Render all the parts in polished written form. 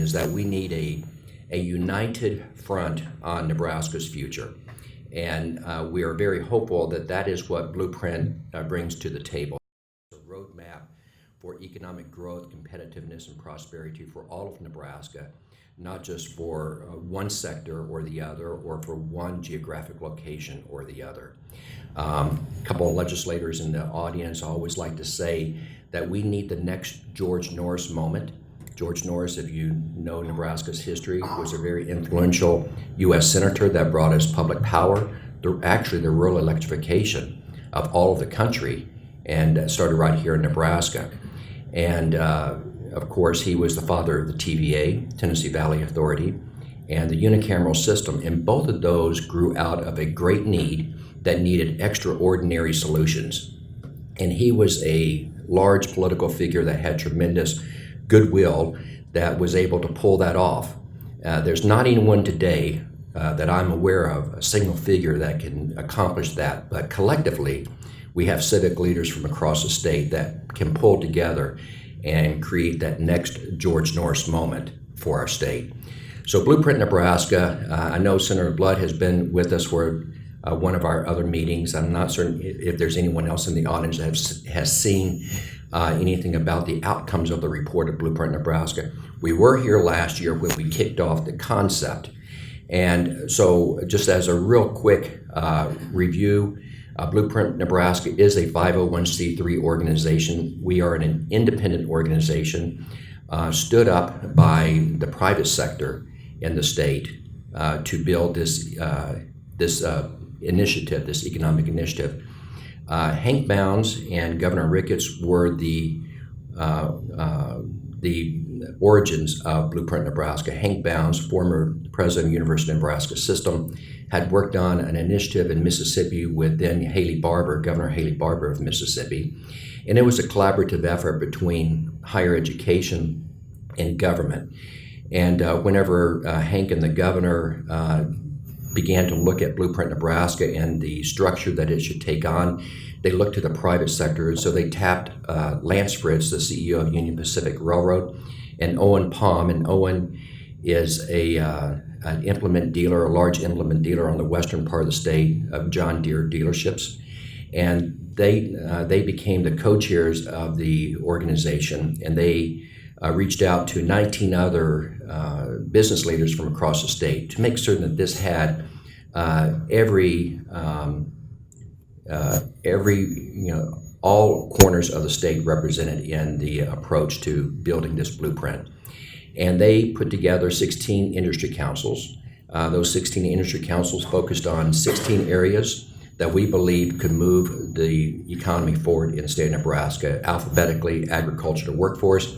is that we need a united front on Nebraska's future. And we are very hopeful that that is what Blueprint brings to the table. It's a roadmap for economic growth, competitiveness, and prosperity for all of Nebraska, not just for one sector or the other, or for one geographic location or the other. A couple of legislators in the audience always like to say that we need the next George Norris moment. George Norris, if you know Nebraska's history, was a very influential U.S. senator that brought us public power, actually the rural electrification of all of the country, and started right here in Nebraska. And of course, he was the father of the TVA, Tennessee Valley Authority, and the unicameral system. And both of those grew out of a great need that needed extraordinary solutions. And he was a large political figure that had tremendous goodwill that was able to pull that off. There's not anyone today that I'm aware of, a single figure that can accomplish that. But collectively, we have civic leaders from across the state that can pull together and create that next George Norris moment for our state. So Blueprint Nebraska, I know Senator Blood has been with us for one of our other meetings. I'm not certain if there's anyone else in the audience that has seen anything about the outcomes of the report of Blueprint Nebraska. We were here last year when we kicked off the concept. And so just as a real quick review, Blueprint Nebraska is a 501c3 organization. We are an independent organization stood up by the private sector in the state to build this initiative, this economic initiative. Hank Bounds and Governor Ricketts were the origins of Blueprint Nebraska. Hank Bounds, former president of the University of Nebraska System, had worked on an initiative in Mississippi with then Governor Haley Barbour of Mississippi. And it was a collaborative effort between higher education and government. And whenever Hank and the governor began to look at Blueprint Nebraska and the structure that it should take on, they looked to the private sector. So they tapped Lance Fritz, the CEO of Union Pacific Railroad, and Owen Palm. And Owen is an implement dealer, a large implement dealer on the western part of the state of John Deere dealerships. And they became the co-chairs of the organization, and they reached out to 19 other business leaders from across the state to make certain that this had all corners of the state represented in the approach to building this blueprint. And they put together 16 industry councils. Those 16 industry councils focused on 16 areas that we believe could move the economy forward in the state of Nebraska, alphabetically, agriculture to workforce.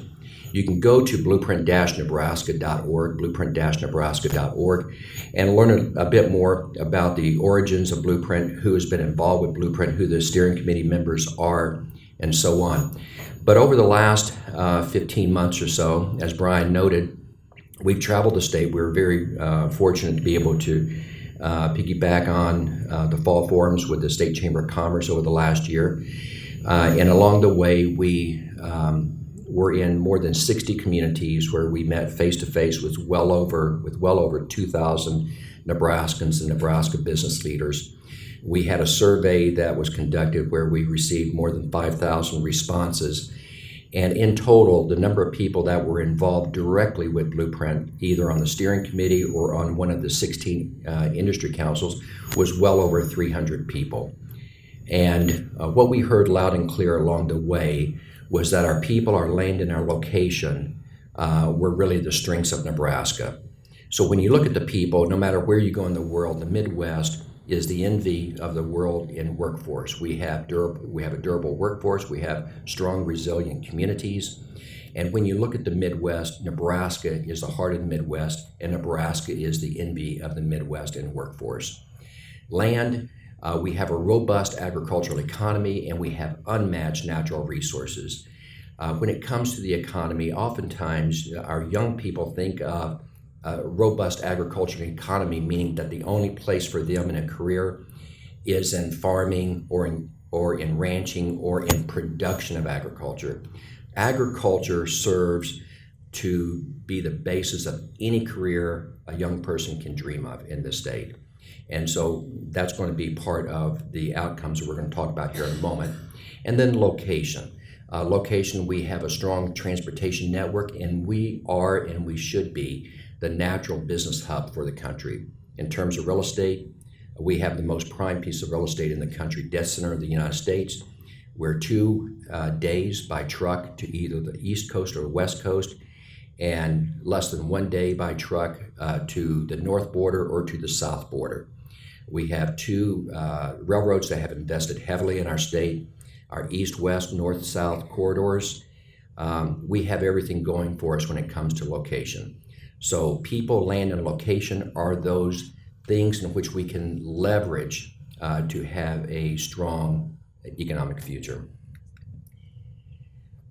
You can go to blueprint-nebraska.org, blueprint-nebraska.org, and learn a bit more about the origins of Blueprint, who has been involved with Blueprint, who the steering committee members are, and so on. But over the last 15 months or so, as Brian noted, we've traveled the state. We're very fortunate to be able to piggyback on the fall forums with the State Chamber of Commerce over the last year. And along the way, we were in more than 60 communities where we met face-to-face with well over 2,000 Nebraskans and Nebraska business leaders. We had a survey that was conducted where we received more than 5,000 responses. And in total, the number of people that were involved directly with Blueprint, either on the steering committee or on one of the 16 industry councils, was well over 300 people. And what we heard loud and clear along the way was that our people, our land, and our location were really the strengths of Nebraska. So when you look at the people, no matter where you go in the world, the Midwest is the envy of the world in workforce. We have a durable workforce. We have strong, resilient communities. And when you look at the Midwest, Nebraska is the heart of the Midwest, and Nebraska is the envy of the Midwest in workforce. Land, we have a robust agricultural economy, and we have unmatched natural resources. When it comes to the economy, oftentimes our young people think of a robust agricultural economy, meaning that the only place for them in a career is in farming or in ranching or in production of agriculture. Agriculture serves to be the basis of any career a young person can dream of in this state. And so that's going to be part of the outcomes that we're going to talk about here in a moment. And then location. Location, we have a strong transportation network, and we are and we should be the natural business hub for the country. In terms of real estate, we have the most prime piece of real estate in the country, dead center of the United States. We're 2 days by truck to either the East Coast or the West Coast, and less than 1 day by truck to the north border or to the south border. We have 2 railroads that have invested heavily in our state, our east-west, north-south corridors. We have everything going for us when it comes to location. So people, land, and location are those things in which we can leverage to have a strong economic future.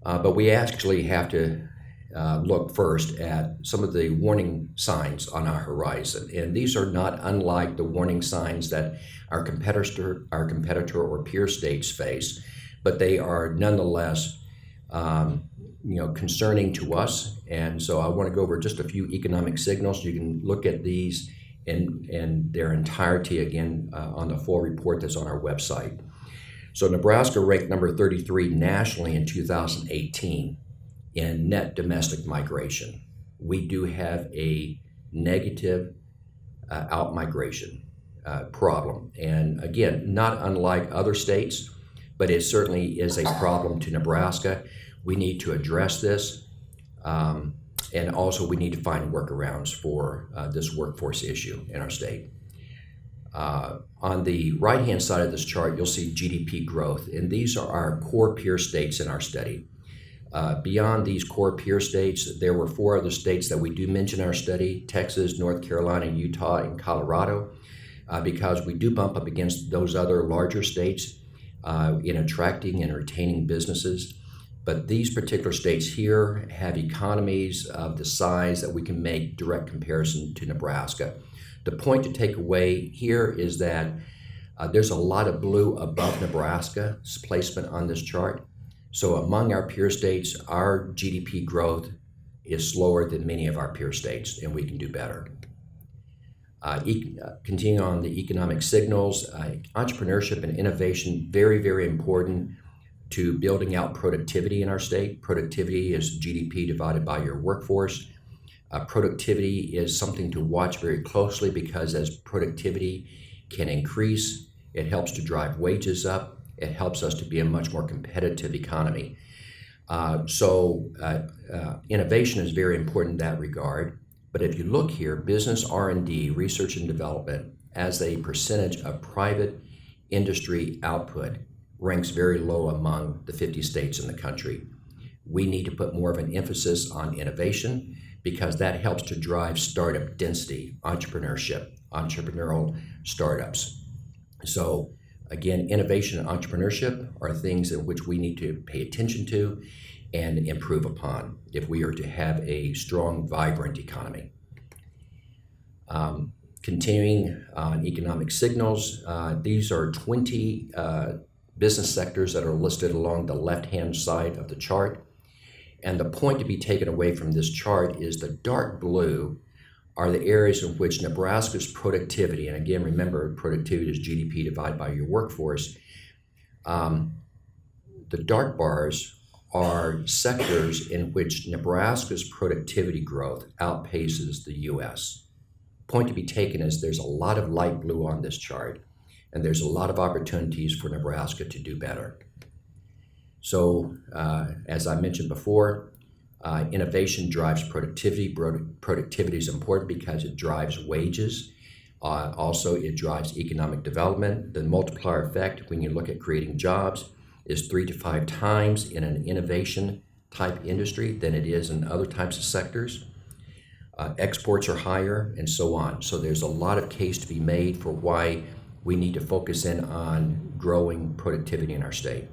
But we actually have to look first at some of the warning signs on our horizon. And these are not unlike the warning signs that our competitor or peer states face, but they are nonetheless concerning to us. And so I want to go over just a few economic signals. You can look at these in their entirety again on the full report that's on our website. So Nebraska ranked number 33 nationally in 2018 in net domestic migration. We do have a negative out-migration problem. And again, not unlike other states, but it certainly is a problem to Nebraska. We need to address this, and also we need to find workarounds for this workforce issue in our state. On the right-hand side of this chart, you'll see GDP growth, and these are our core peer states in our study. Beyond these core peer states, there were 4 other states that we do mention in our study: Texas, North Carolina, Utah, and Colorado, because we do bump up against those other larger states in attracting and retaining businesses. But these particular states here have economies of the size that we can make direct comparison to Nebraska. The point to take away here is that there's a lot of blue above Nebraska's placement on this chart. So among our peer states, our GDP growth is slower than many of our peer states, and we can do better. Continuing on the economic signals, entrepreneurship and innovation, very, very important to building out productivity in our state. Productivity is GDP divided by your workforce. Productivity is something to watch very closely, because as productivity can increase, it helps to drive wages up. It helps us to be a much more competitive economy. So innovation is very important in that regard. But if you look here, business R&D, research and development, as a percentage of private industry output, ranks very low among the 50 states in the country. We need to put more of an emphasis on innovation, because that helps to drive startup density, entrepreneurship, entrepreneurial startups. So again, innovation and entrepreneurship are things in which we need to pay attention to and improve upon if we are to have a strong, vibrant economy. Continuing on economic signals, these are 20 business sectors that are listed along the left-hand side of the chart. And the point to be taken away from this chart is the dark blue are the areas in which Nebraska's productivity, and again, remember, productivity is GDP divided by your workforce. The dark bars are sectors in which Nebraska's productivity growth outpaces the U.S. Point to be taken is there's a lot of light blue on this chart, and there's a lot of opportunities for Nebraska to do better. So, as I mentioned before, innovation drives productivity. Productivity is important because it drives wages. Also, it drives economic development. The multiplier effect, when you look at creating jobs, is 3 to 5 times in an innovation type industry than it is in other types of sectors. Exports are higher, and so on. So there's a lot of case to be made for why we need to focus in on growing productivity in our state.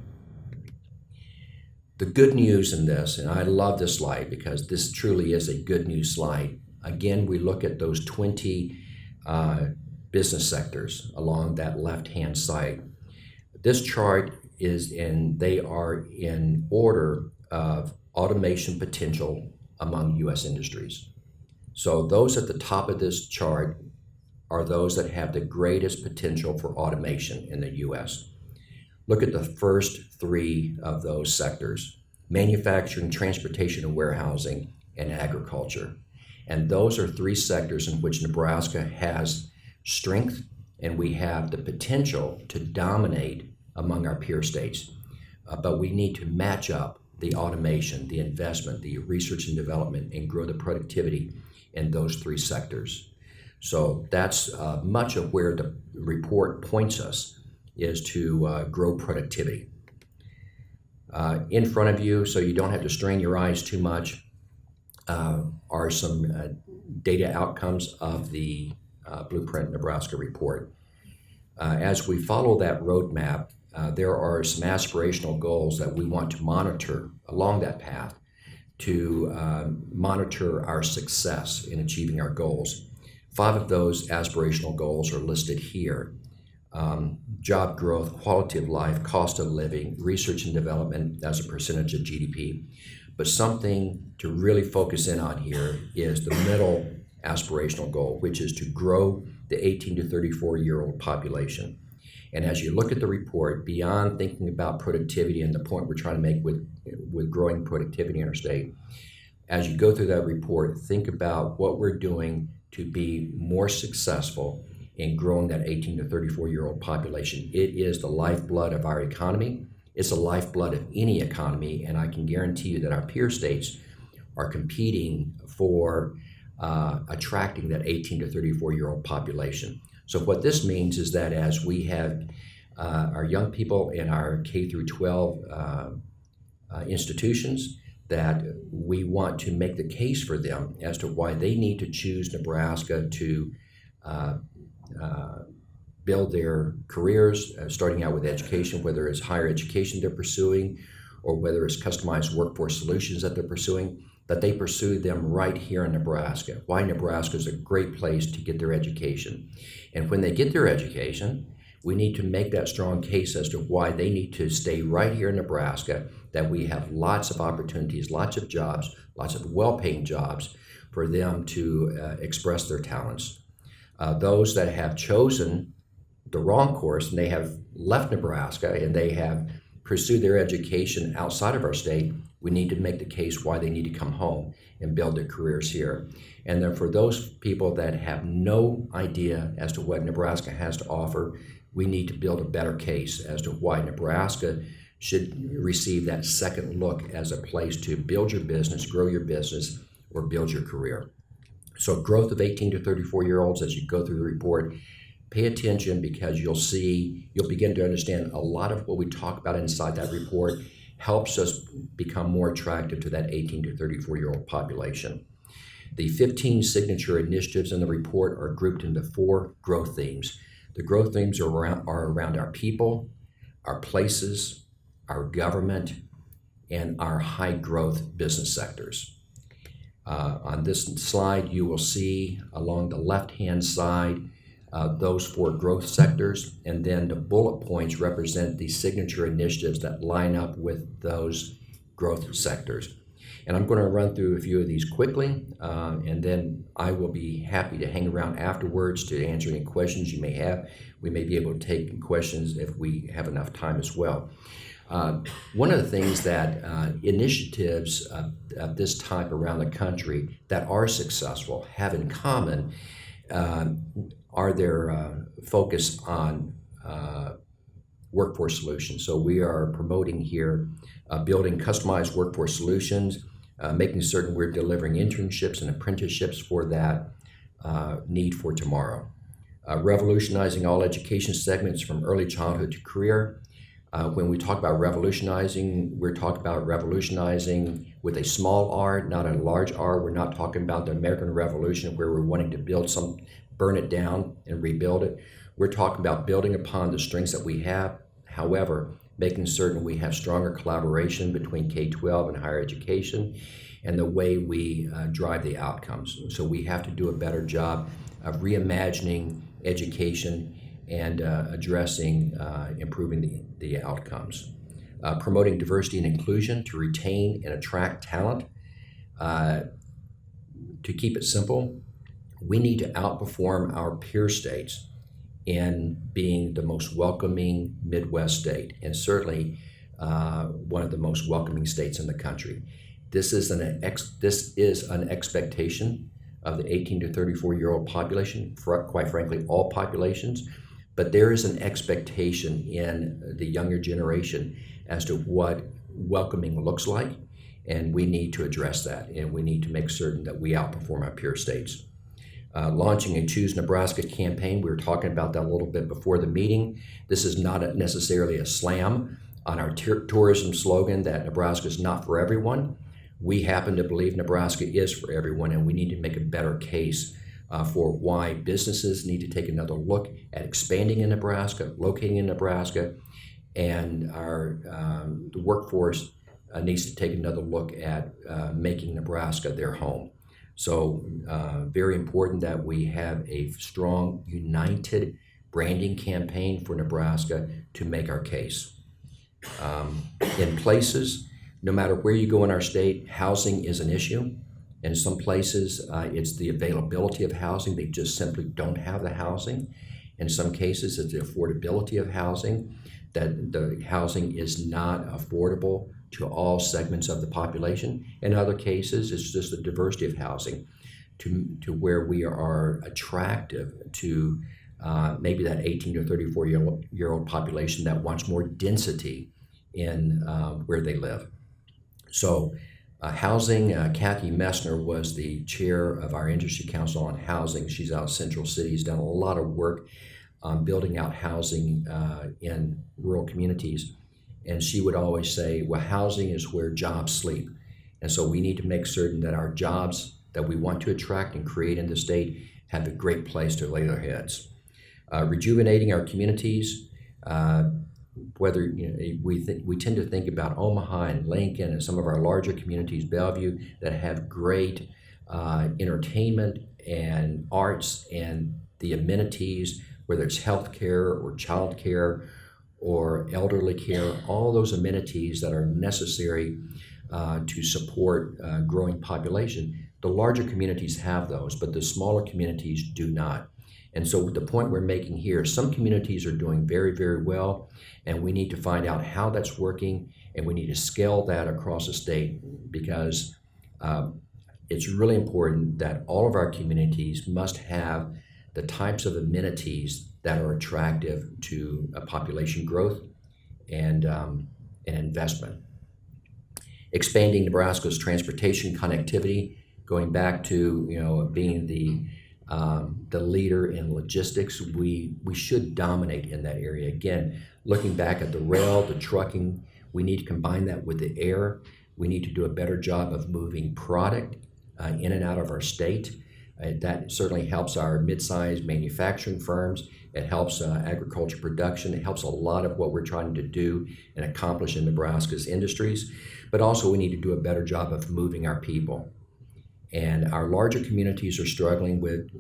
The good news in this, and I love this slide because this truly is a good news slide. Again, we look at those 20 business sectors along that left-hand side. This chart they are in order of automation potential among U.S. industries. So those at the top of this chart are those that have the greatest potential for automation in the U.S. Look at the first three of those sectors: manufacturing, transportation and warehousing, and agriculture. And those are three sectors in which Nebraska has strength, and we have the potential to dominate among our peer states. But we need to match up the automation, the investment, the research and development, and grow the productivity in those three sectors. So that's much of where the report points us, is to grow productivity. In front of you, so you don't have to strain your eyes too much, are some data outcomes of the Blueprint Nebraska report. As we follow that roadmap, there are some aspirational goals that we want to monitor along that path to monitor our success in achieving our goals. 5 of those aspirational goals are listed here: job growth, quality of life, cost of living, research and development as a percentage of GDP. But something to really focus in on here is the middle aspirational goal, which is to grow the 18 to 34-year-old population. And as you look at the report, beyond thinking about productivity and the point we're trying to make with growing productivity in our state, as you go through that report, think about what we're doing to be more successful in growing that 18 to 34-year-old population. It is the lifeblood of our economy. It's the lifeblood of any economy, and I can guarantee you that our peer states are competing for attracting that 18 to 34-year-old population. So what this means is that as we have our young people in our K through 12 institutions, that we want to make the case for them as to why they need to choose Nebraska to build their careers, starting out with education, whether it's higher education they're pursuing or whether it's customized workforce solutions that they're pursuing, that they pursue them right here in Nebraska. Why Nebraska is a great place to get their education. And when they get their education, we need to make that strong case as to why they need to stay right here in Nebraska, that we have lots of opportunities, lots of jobs, lots of well-paying jobs for them to express their talents. Those that have chosen the wrong course and they have left Nebraska and they have pursued their education outside of our state, we need to make the case why they need to come home and build their careers here. And then for those people that have no idea as to what Nebraska has to offer, we need to build a better case as to why Nebraska should receive that second look as a place to build your business, grow your business, or build your career. So growth of 18 to 34-year-olds, as you go through the report, pay attention, because you'll begin to understand a lot of what we talk about inside that report helps us become more attractive to that 18 to 34-year-old population. The 15 signature initiatives in the report are grouped into 4 growth themes. The growth themes are around our people, our places, our government, and our high growth business sectors. On this slide, you will see along the left-hand side those 4 growth sectors, and then the bullet points represent the signature initiatives that line up with those growth sectors. And I'm going to run through a few of these quickly, and then I will be happy to hang around afterwards to answer any questions you may have. We may be able to take questions if we have enough time as well. One of the things that initiatives of this type around the country that are successful have in common are their focus on workforce solutions. So we are promoting here building customized workforce solutions, making certain we're delivering internships and apprenticeships for that need for tomorrow. Revolutionizing all education segments from early childhood to career. When we talk about revolutionizing, we're talking about revolutionizing with a small r, not a large R. We're not talking about the American Revolution where we're wanting to burn it down and rebuild it. We're talking about building upon the strengths that we have, however, making certain we have stronger collaboration between K-12 and higher education and the way we drive the outcomes. So we have to do a better job of reimagining education and addressing improving the outcomes. Promoting diversity and inclusion to retain and attract talent. Uh, to keep it simple, we need to outperform our peer states in being the most welcoming Midwest state, and certainly one of the most welcoming states in the country. This is an expectation of the 18 to 34-year-old population, quite frankly, all populations, but there is an expectation in the younger generation as to what welcoming looks like, and we need to address that, and we need to make certain that we outperform our peer states. Launching a Choose Nebraska campaign, we were talking about that a little bit before the meeting. This is not necessarily a slam on our tourism slogan that Nebraska is not for everyone. We happen to believe Nebraska is for everyone, and we need to make a better case for why businesses need to take another look at expanding in Nebraska, locating in Nebraska, and the workforce needs to take another look at making Nebraska their home. So very important that we have a strong, united branding campaign for Nebraska to make our case. In places, no matter where you go in our state, housing is an issue. In some places, it's the availability of housing. They just simply don't have the housing. In some cases, it's the affordability of housing, that the housing is not affordable to all segments of the population. In other cases, it's just the diversity of housing to where we are attractive to maybe that 18 to 34-year-old population that wants more density in where they live. So housing, Kathy Messner was the chair of our Industry Council on Housing. She's out of Central City. She's done a lot of work on building out housing in rural communities. And she would always say, well, housing is where jobs sleep. And so we need to make certain that our jobs that we want to attract and create in the state have a great place to lay their heads. Rejuvenating our communities, whether we tend to think about Omaha and Lincoln and some of our larger communities, Bellevue, that have great entertainment and arts and the amenities, whether it's healthcare or childcare or elderly care, all those amenities that are necessary to support growing population. The larger communities have those, but the smaller communities do not. And so the point we're making here, some communities are doing very, very well, and we need to find out how that's working, and we need to scale that across the state, because it's really important that all of our communities must have the types of amenities that are attractive to population growth and investment. Expanding Nebraska's transportation connectivity, going back to being the leader in logistics, we should dominate in that area. Again, looking back at the rail, the trucking, we need to combine that with the air. We need to do a better job of moving product in and out of our state. That certainly helps our mid-sized manufacturing firms. It helps agriculture production. It helps a lot of what we're trying to do and accomplish in Nebraska's industries. But also we need to do a better job of moving our people. And our larger communities are struggling with,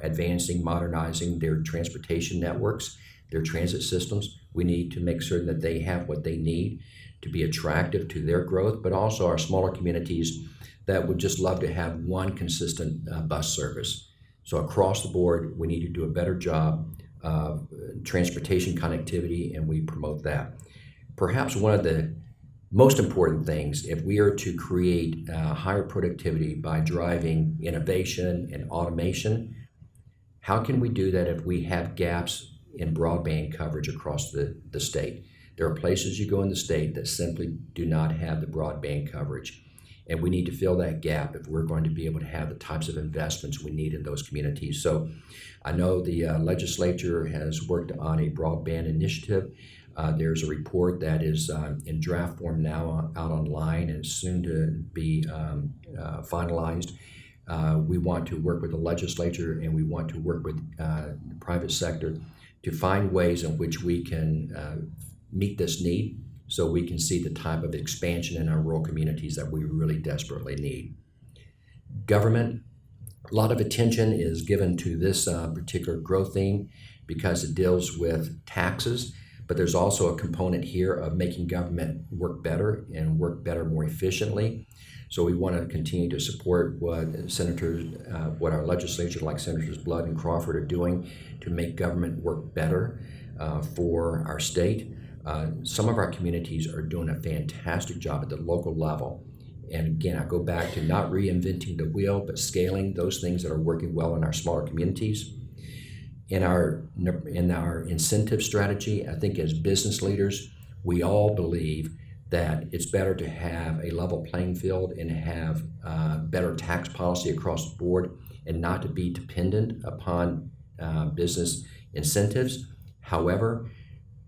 advancing, modernizing their transportation networks, their transit systems. We need to make certain that they have what they need to be attractive to their growth, but also our smaller communities that would just love to have one consistent bus service. So across the board, we need to do a better job of transportation connectivity, and we promote that. Perhaps one of the most important things, if we are to create higher productivity by driving innovation and automation, how can we do that if we have gaps in broadband coverage across the state? There are places you go in the state that simply do not have the broadband coverage. And we need to fill that gap if we're going to be able to have the types of investments we need in those communities. So I know the legislature has worked on a broadband initiative. There's a report that is in draft form now out online and soon to be finalized. We want to work with the legislature, and we want to work with the private sector to find ways in which we can meet this need, so we can see the type of expansion in our rural communities that we really desperately need. Government, a lot of attention is given to this particular growth theme because it deals with taxes, But there's also a component here of making government work better and work better more efficiently. So we want to continue to support what our legislatures like Senators Blood and Crawford are doing to make government work better for our state. Some of our communities are doing a fantastic job at the local level. And again, I go back to not reinventing the wheel, but scaling those things that are working well in our smaller communities. In our incentive strategy, I think as business leaders, we all believe that it's better to have a level playing field and have better tax policy across the board and not to be dependent upon business incentives. However,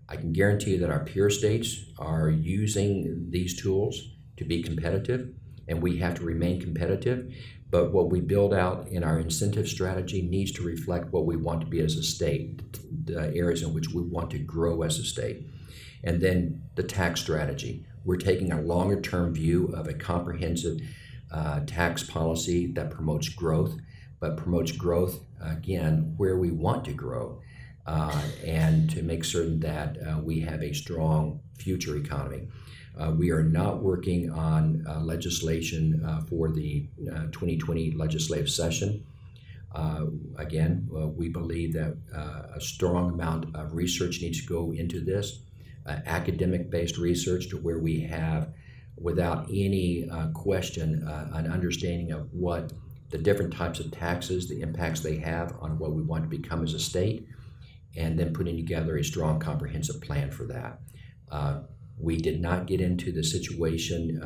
I can guarantee you that our peer states are using these tools to be competitive, and we have to remain competitive. But what we build out in our incentive strategy needs to reflect what we want to be as a state, the areas in which we want to grow as a state. And then the tax strategy. We're taking a longer term view of a comprehensive tax policy that promotes growth, but promotes growth, again, where we want to grow, and to make certain that we have a strong future economy. We are not working on legislation for the 2020 legislative session. Again, we believe that a strong amount of research needs to go into this, academic-based research to where we have, without any question, an understanding of what the different types of taxes, the impacts they have on what we want to become as a state, and then putting together a strong, comprehensive plan for that. We did not get into the situation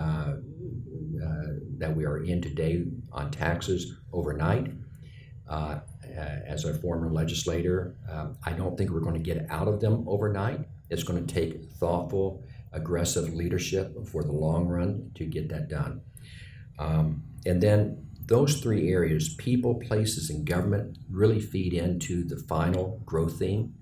that we are in today on taxes overnight. As a former legislator, I don't think we're going to get out of them overnight. It's going to take thoughtful, aggressive leadership for the long run to get that done. And then those three areas, people, places, and government, really feed into the final growth theme.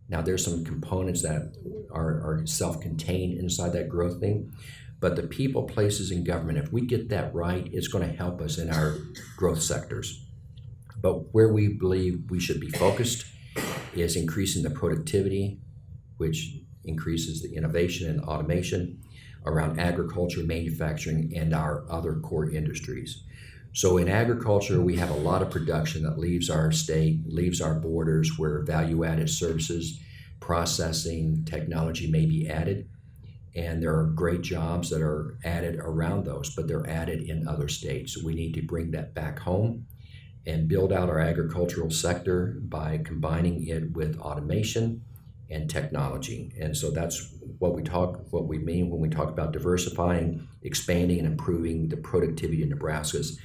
Now, there's some components that are self-contained inside that growth theme, but the people, places, and government, if we get that right, it's going to help us in our growth sectors. But where we believe we should be focused is increasing the productivity, which increases the innovation and automation around agriculture, manufacturing, and our other core industries. So in agriculture, we have a lot of production that leaves our state, leaves our borders, where value-added services, processing, technology may be added. And there are great jobs that are added around those, but they're added in other states. So we need to bring that back home and build out our agricultural sector by combining it with automation and technology. And so that's what we mean when we talk about diversifying, expanding, and improving the productivity of Nebraska's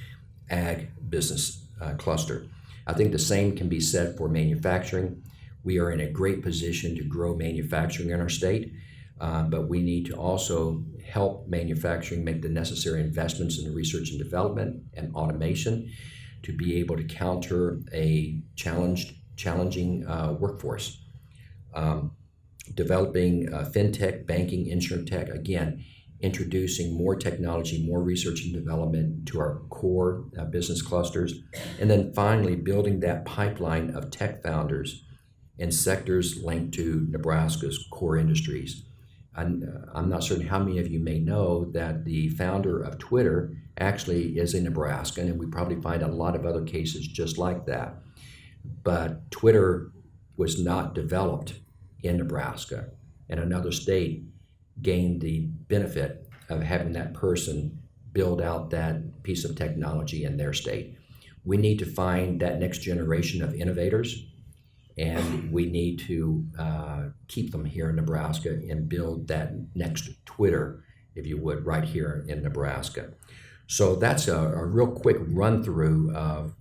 ag business cluster. I think the same can be said for manufacturing. We are in a great position to grow manufacturing in our state, but we need to also help manufacturing make the necessary investments in research and development and automation to be able to counter a challenging workforce. Developing fintech, banking, insurtech, again, introducing more technology, more research and development to our core business clusters, and then finally building that pipeline of tech founders in sectors linked to Nebraska's core industries. I'm not certain how many of you may know that the founder of Twitter actually is a Nebraskan, and we probably find a lot of other cases just like that. But Twitter was not developed in Nebraska, and another state gained the benefit of having that person build out that piece of technology in their state. We need to find that next generation of innovators, and we need to keep them here in Nebraska and build that next Twitter, if you would, right here in Nebraska. So that's a real quick run through of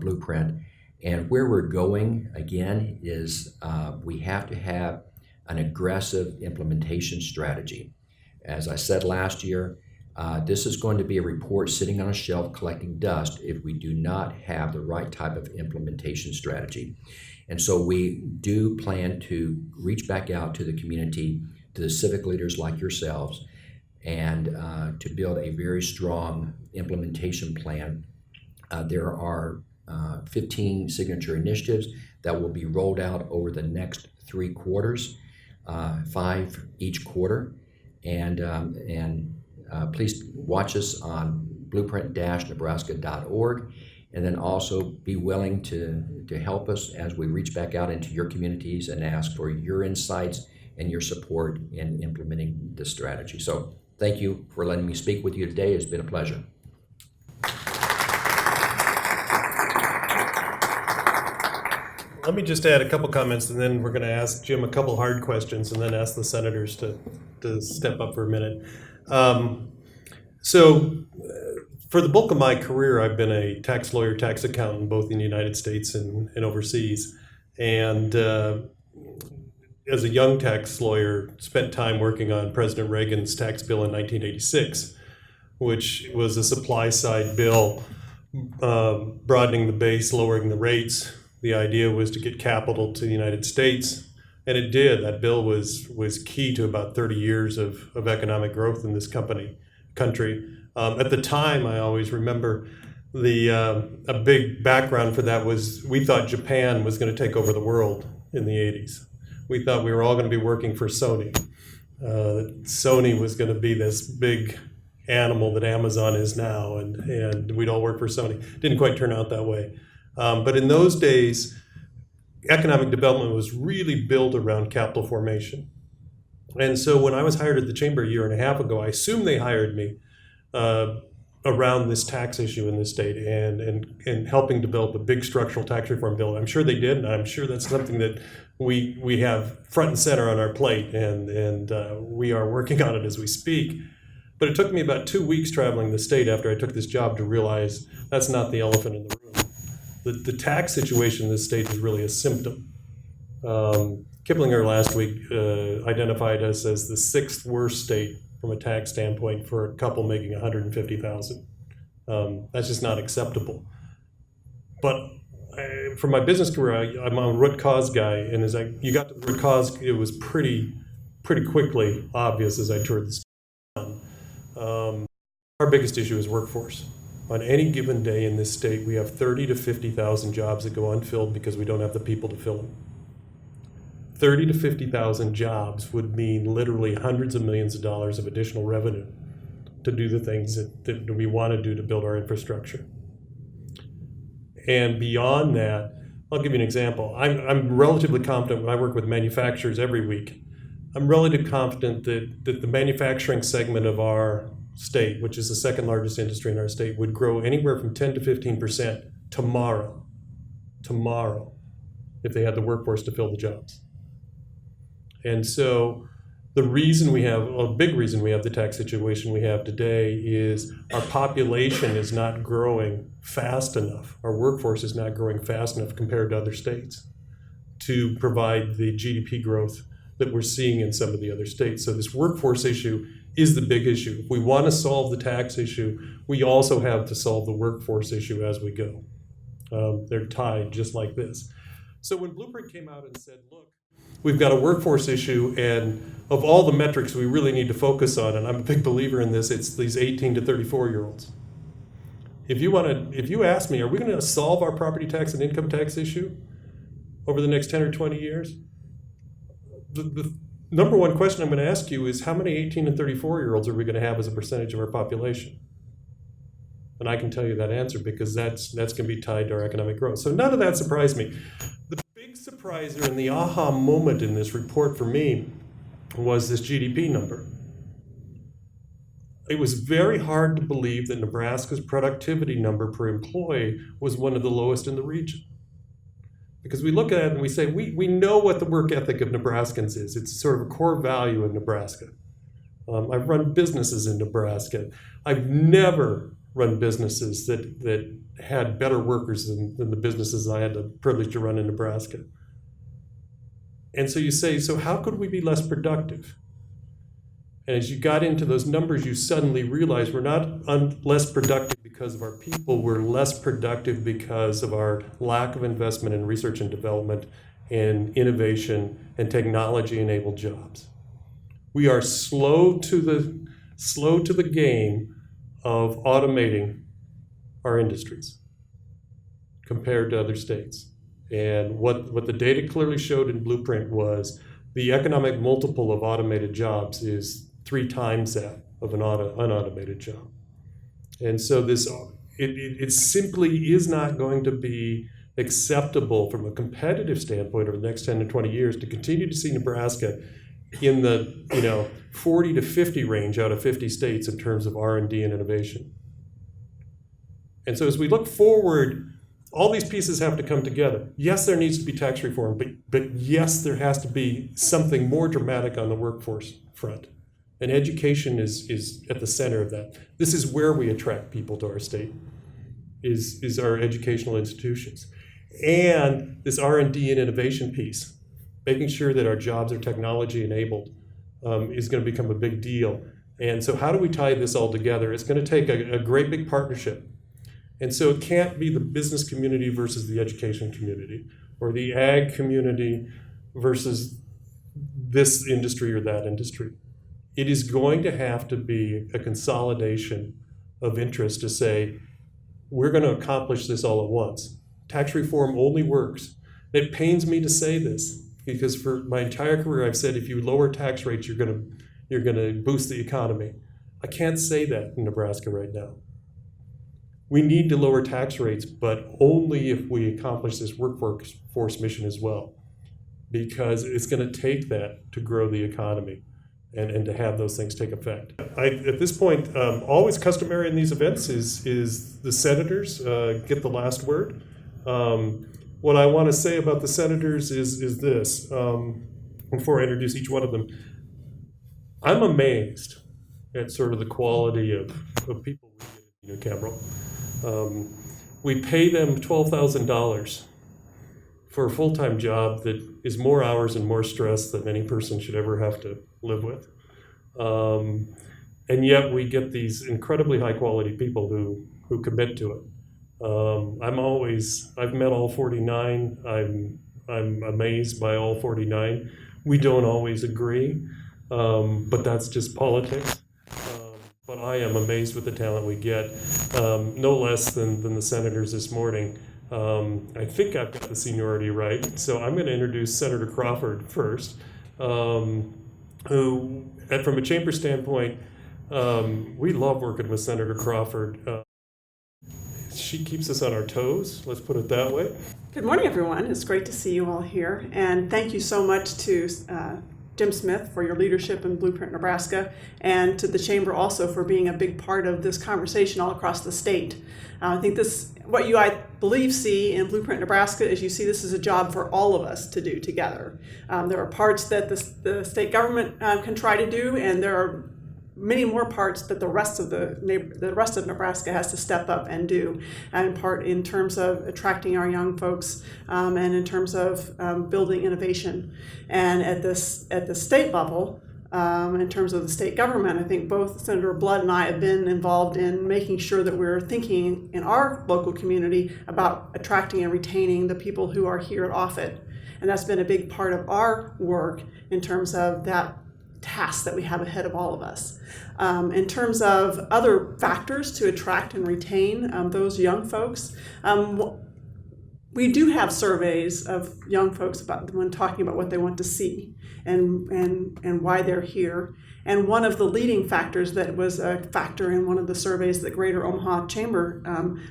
Blueprint. And where we're going, again, is we have to have an aggressive implementation strategy. As I said last year, this is going to be a report sitting on a shelf collecting dust if we do not have the right type of implementation strategy. And so we do plan to reach back out to the community, to the civic leaders like yourselves, and to build a very strong implementation plan. There are 15 signature initiatives that will be rolled out over the next 3 quarters. 5 each quarter. And please watch us on blueprint-nebraska.org, and then also be willing to help us as we reach back out into your communities and ask for your insights and your support in implementing this strategy. So thank you for letting me speak with you today. It's been a pleasure. Let me just add a couple comments, and then we're going to ask Jim a couple hard questions, and then ask the senators to step up for a minute. For the bulk of my career, I've been a tax lawyer, tax accountant, both in the United States and overseas. And as a young tax lawyer, spent time working on President Reagan's tax bill in 1986, which was a supply-side bill, broadening the base, lowering the rates. The idea was to get capital to the United States, and it did. That bill was key to about 30 years of economic growth in this country. At the time, I always remember a big background for that was we thought Japan was going to take over the world in the 80s. We thought we were all going to be working for Sony. Sony was going to be this big animal that Amazon is now, and we'd all work for Sony. Didn't quite turn out that way. But in those days, economic development was really built around capital formation. And so when I was hired at the Chamber a year and a half ago, I assume they hired me around this tax issue in this state and helping develop a big structural tax reform bill. I'm sure they did, and I'm sure that's something that we have front and center on our plate, and we are working on it as we speak. But it took me about 2 weeks traveling the state after I took this job to realize that's not the elephant in the room. The tax situation in this state is really a symptom. Kiplinger last week identified us as the 6th worst state from a tax standpoint for a couple making $150,000. That's just not acceptable. But for my business career, I'm a root cause guy, and as you got to the root cause, it was pretty quickly obvious as I toured the state. Our biggest issue is workforce. On any given day in this state, we have 30 to 50,000 jobs that go unfilled because we don't have the people to fill them. 30 to 50,000 jobs would mean literally hundreds of millions of dollars of additional revenue to do the things that we want to do to build our infrastructure. And beyond that, I'll give you an example. I'm relatively confident when I work with manufacturers every week. I'm relatively confident that the manufacturing segment of our state, which is the 2nd largest industry in our state, would grow anywhere from 10 to 15% tomorrow, if they had the workforce to fill the jobs. And so a big reason we have the tax situation we have today is our population is not growing fast enough. Our workforce is not growing fast enough compared to other states to provide the GDP growth that we're seeing in some of the other states. So this workforce issue is the big issue. If we want to solve the tax issue, we also have to solve the workforce issue as we go. They're tied just like this. So when Blueprint came out and said, look, we've got a workforce issue, and of all the metrics we really need to focus on, and I'm a big believer in this, it's these 18 to 34-year-olds. If you ask me, are we going to solve our property tax and income tax issue over the next 10 or 20 years? The number one question I'm going to ask you is how many 18 and 34-year-olds are we going to have as a percentage of our population? And I can tell you that answer because that's going to be tied to our economic growth. So none of that surprised me. The big surpriser and the aha moment in this report for me was this GDP number. It was very hard to believe that Nebraska's productivity number per employee was one of the lowest in the region. Because we look at it and we say, we know what the work ethic of Nebraskans is. It's sort of a core value in Nebraska. I've run businesses in Nebraska. I've never run businesses that had better workers than the businesses I had the privilege to run in Nebraska. And so you say, so how could we be less productive? And as you got into those numbers, you suddenly realize we're not less productive because of our people. We're less productive because of our lack of investment in research and development and innovation and technology-enabled jobs. We are slow to the game of automating our industries compared to other states. And what the data clearly showed in Blueprint was the economic multiple of automated jobs is 3 times that of an unautomated job. And so it simply is not going to be acceptable from a competitive standpoint over the next 10 to 20 years to continue to see Nebraska in the 40 to 50 range out of 50 states in terms of R&D and innovation. And so as we look forward, all these pieces have to come together. Yes, there needs to be tax reform, but yes, there has to be something more dramatic on the workforce front. And education is at the center of that. This is where we attract people to our state, is our educational institutions. And this R&D and innovation piece, making sure that our jobs are technology enabled, is going to become a big deal. And so how do we tie this all together? It's going to take a great big partnership. And so it can't be the business community versus the education community, or the ag community versus this industry or that industry. It is going to have to be a consolidation of interest to say, we're going to accomplish this all at once. Tax reform only works. It pains me to say this, because for my entire career I've said if you lower tax rates, you're going to boost the economy. I can't say that in Nebraska right now. We need to lower tax rates, but only if we accomplish this workforce mission as well, because it's going to take that to grow the economy and to have those things take effect. At this point, always customary in these events is the senators get the last word. What I want to say about the senators is this, before I introduce each one of them. I'm amazed at sort of the quality of people we get in New Cameron. We pay them $12,000 for a full-time job that is more hours and more stress than any person should ever have to live with. And yet we get these incredibly high-quality people who commit to it. I've met all 49. I'm amazed by all 49. We don't always agree, but that's just politics. But I am amazed with the talent we get, no less than the senators this morning. I think I've got the seniority right, so I'm going to introduce Senator Crawford first, who, from a chamber standpoint, we love working with Senator Crawford. She keeps us on our toes, let's put it that way. Good morning, everyone. It's great to see you all here, and thank you so much to Jim Smith for your leadership in Blueprint Nebraska, and to the Chamber also for being a big part of this conversation all across the state. I think what you, I believe, see in Blueprint Nebraska is you see this is a job for all of us to do together. There are parts that the state government can try to do, and there are many more parts that the rest of Nebraska has to step up and do, and part in terms of attracting our young folks, and in terms of building innovation. And at the state level, in terms of the state government, I think both Senator Blood and I have been involved in making sure that we're thinking in our local community about attracting and retaining the people who are here at Offutt. And that's been a big part of our work in terms of that task that we have ahead of all of us. In terms of other factors to attract and retain those young folks, we do have surveys of young folks when talking about what they want to see and why they're here. And one of the leading factors that was a factor in one of the surveys that Greater Omaha Chamber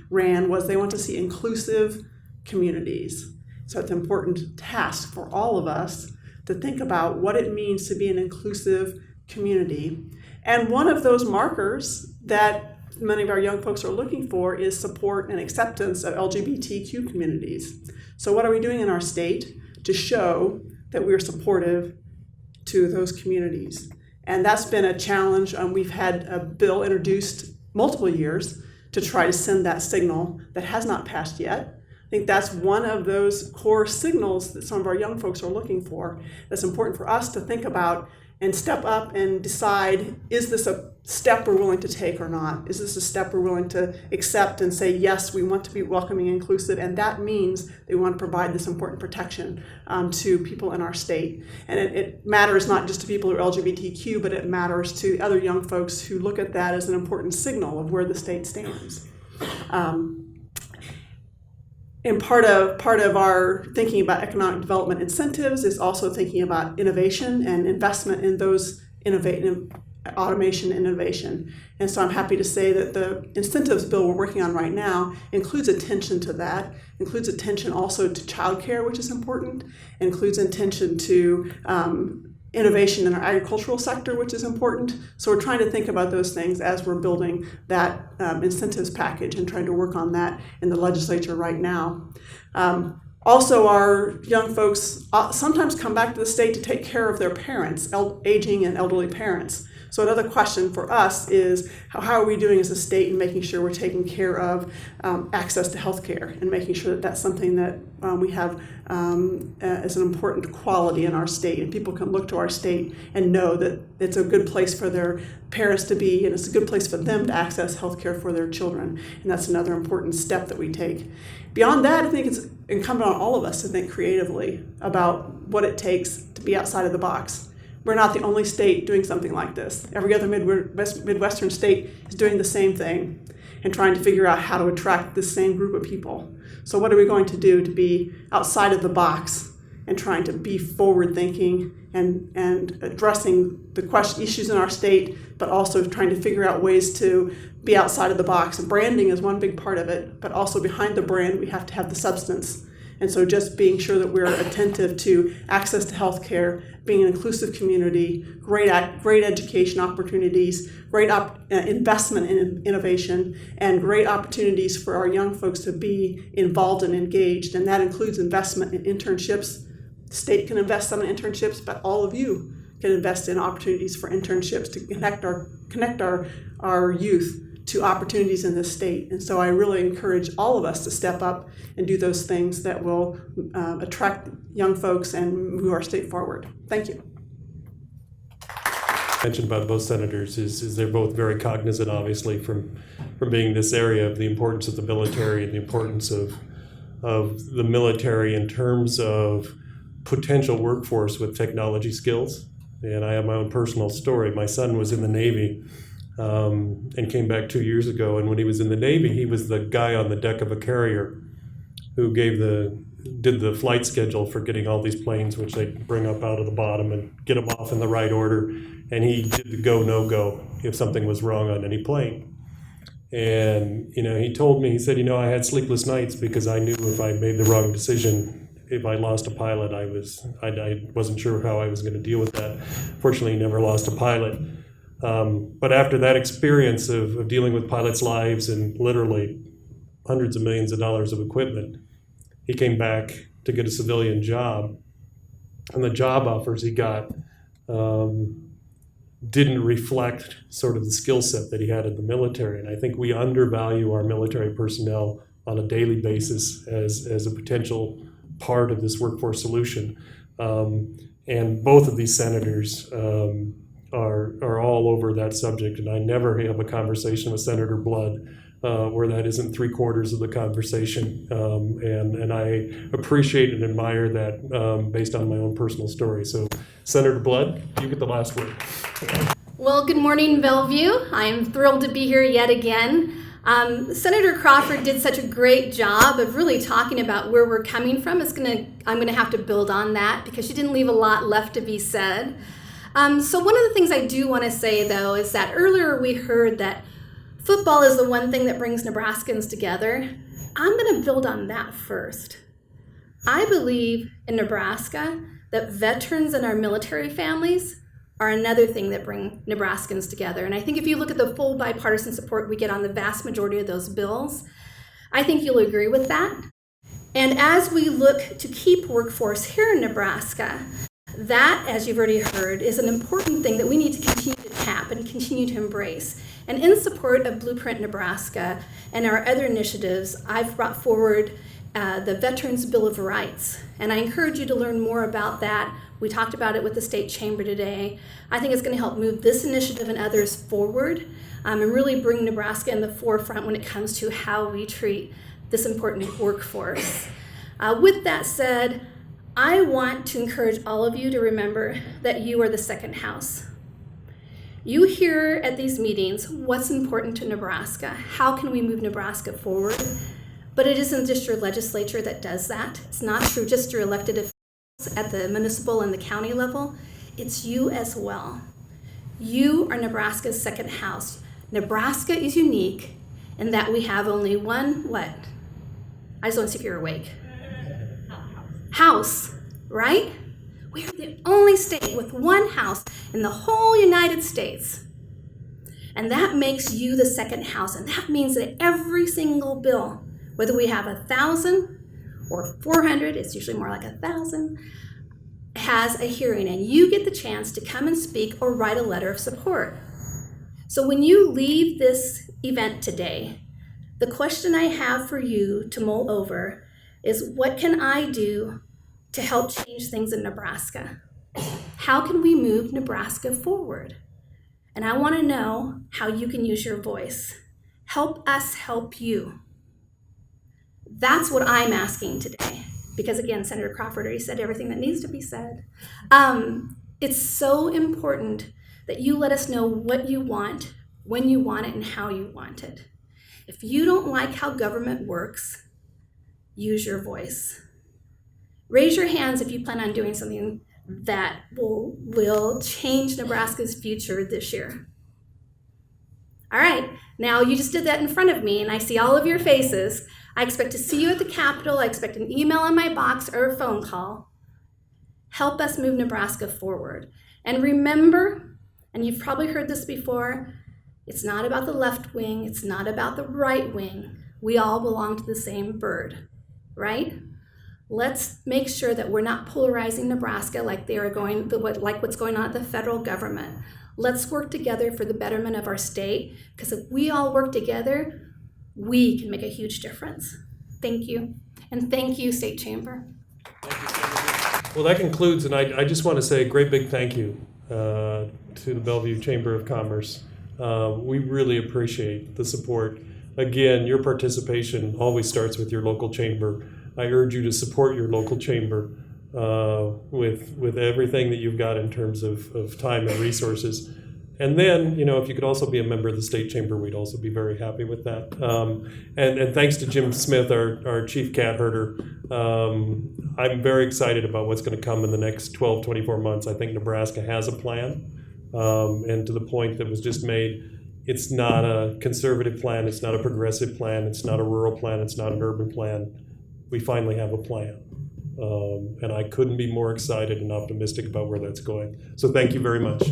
ran was they want to see inclusive communities. So it's an important task for all of us to think about what it means to be an inclusive community. And one of those markers that many of our young folks are looking for is support and acceptance of LGBTQ communities. So what are we doing in our state to show that we're supportive to those communities? And that's been a challenge. We've had a bill introduced multiple years to try to send that signal that has not passed yet. I think that's one of those core signals that some of our young folks are looking for. That's important for us to think about and step up and decide, is this a step we're willing to take or not? Is this a step we're willing to accept and say, yes, we want to be welcoming and inclusive, and that means that we want to provide this important protection to people in our state. And it matters not just to people who are LGBTQ, but it matters to other young folks who look at that as an important signal of where the state stands. And part of our thinking about economic development incentives is also thinking about innovation and investment in those automation innovation. And so I'm happy to say that the incentives bill we're working on right now includes attention to that, includes attention also to childcare, which is important, includes attention to innovation in our agricultural sector, which is important. So we're trying to think about those things as we're building that incentives package and trying to work on that in the legislature right now. Also, our young folks sometimes come back to the state to take care of their parents, aging and elderly parents. So another question for us is how are we doing as a state in making sure we're taking care of access to health care and making sure that that's something that we have as an important quality in our state, and people can look to our state and know that it's a good place for their parents to be, and it's a good place for them to access health care for their children. And that's another important step that we take. Beyond that, I think it's incumbent on all of us to think creatively about what it takes to be outside of the box. We're not the only state doing something like this. Every other Midwestern state is doing the same thing and trying to figure out how to attract the same group of people. So what are we going to do to be outside of the box and trying to be forward-thinking and addressing the issues in our state, but also trying to figure out ways to be outside of the box. And branding is one big part of it, but also behind the brand, we have to have the substance. And so just being sure that we're attentive to access to health care, being an inclusive community, great education opportunities, great investment in innovation, and great opportunities for our young folks to be involved and engaged. And that includes investment in internships. The state can invest some in internships, but all of you can invest in opportunities for internships to connect our youth to opportunities in this state. And so I really encourage all of us to step up and do those things that will attract young folks and move our state forward. Thank you. Mentioned about both senators is they're both very cognizant, obviously, from being in this area of the importance of the military and the importance of the military in terms of potential workforce with technology skills. And I have my own personal story. My son was in the Navy and came back 2 years ago. And when he was in the Navy, he was the guy on the deck of a carrier who did the flight schedule for getting all these planes, which they bring up out of the bottom and get them off in the right order. And he did the go, no go if something was wrong on any plane. And, he told me, he said, I had sleepless nights because I knew if I made the wrong decision, if I lost a pilot, I wasn't sure how I was going to deal with that. Fortunately, he never lost a pilot. But after that experience of dealing with pilots' lives and literally hundreds of millions of dollars of equipment, he came back to get a civilian job. And the job offers he got didn't reflect sort of the skill set that he had in the military. And I think we undervalue our military personnel on a daily basis as a potential part of this workforce solution. And both of these senators are all over that subject, and I never have a conversation with Senator Blood where that isn't 3/4 of the conversation, and I appreciate and admire that based on my own personal story. So, Senator Blood, you get the last word. Well, good morning, Bellevue. I'm thrilled to be here yet again. Senator Crawford did such a great job of really talking about where we're coming from. I'm gonna have to build on that because she didn't leave a lot left to be said. So one of the things I do want to say, though, is that earlier we heard that football is the one thing that brings Nebraskans together. I'm going to build on that first. I believe in Nebraska that veterans and our military families are another thing that bring Nebraskans together. And I think if you look at the full bipartisan support we get on the vast majority of those bills, I think you'll agree with that. And as we look to keep workforce here in Nebraska, that, as you've already heard, is an important thing that we need to continue to tap and continue to embrace. And in support of Blueprint Nebraska and our other initiatives, I've brought forward the Veterans Bill of Rights. And I encourage you to learn more about that. We talked about it with the State Chamber today. I think it's going to help move this initiative and others forward and really bring Nebraska in the forefront when it comes to how we treat this important workforce. With that said, I want to encourage all of you to remember that you are the second house. You hear at these meetings what's important to Nebraska. How can we move Nebraska forward? But it isn't just your legislature that does that. It's not true just your elected officials at the municipal and the county level. It's you as well. You are Nebraska's second house. Nebraska is unique in that we have only one, what? I just want to see if you're awake. House, right? We are the only state with one house in the whole United States. And that makes you the second house. And that means that every single bill, whether we have 1,000 or 400, it's usually more like 1,000, has a hearing. And you get the chance to come and speak or write a letter of support. So when you leave this event today, the question I have for you to mull over is, what can I do to help change things in Nebraska? How can we move Nebraska forward? And I want to know how you can use your voice. Help us help you. That's what I'm asking today. Because again, Senator Crawford already said everything that needs to be said. It's so important that you let us know what you want, when you want it, and how you want it. If you don't like how government works, use your voice. Raise your hands if you plan on doing something that will change Nebraska's future this year. All right, now you just did that in front of me, and I see all of your faces. I expect to see you at the Capitol. I expect an email in my box or a phone call. Help us move Nebraska forward. And remember, and you've probably heard this before, it's not about the left wing, it's not about the right wing. We all belong to the same bird, right? Let's make sure that we're not polarizing Nebraska like what's going on at the federal government. Let's work together for the betterment of our state, because if we all work together, we can make a huge difference. Thank you. And thank you, State Chamber. Well, that concludes, and I just want to say a great big thank you to the Bellevue Chamber of Commerce. We really appreciate the support. Again, your participation always starts with your local chamber. I urge you to support your local chamber with everything that you've got in terms of time and resources. And then, if you could also be a member of the state chamber, we'd also be very happy with that. And thanks to Jim Smith, our chief cat herder. I'm very excited about what's going to come in the next 12, 24 months. I think Nebraska has a plan. And to the point that was just made, it's not a conservative plan, it's not a progressive plan, it's not a rural plan, it's not an urban plan. We finally have a plan. And I couldn't be more excited and optimistic about where that's going. So thank you very much.